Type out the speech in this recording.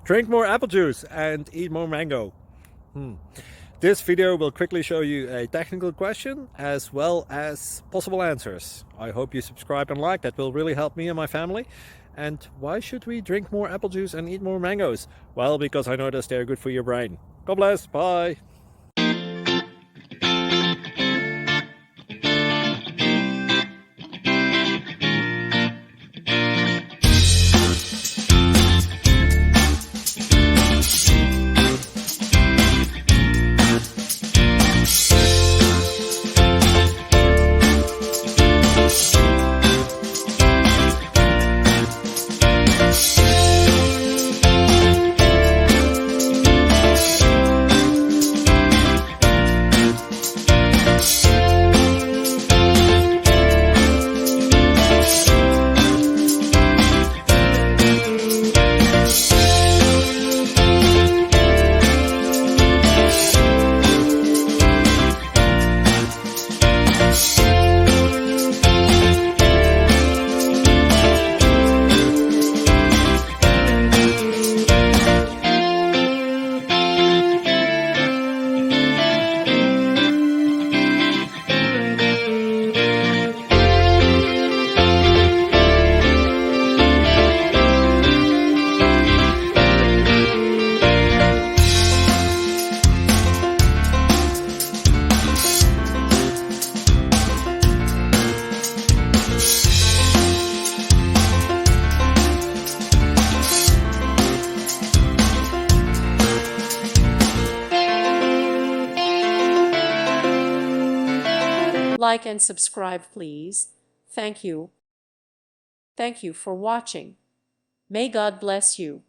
Drink more apple juice and eat more mango. This video will quickly show you a technical question as well as possible answers. I hope you subscribe and like, that will really help me and my family. And why should we drink more apple juice and eat more mangoes? Well, because I noticed they're good for your brain. God bless, bye! Like and subscribe, please. Thank you. Thank you for watching. May God bless you.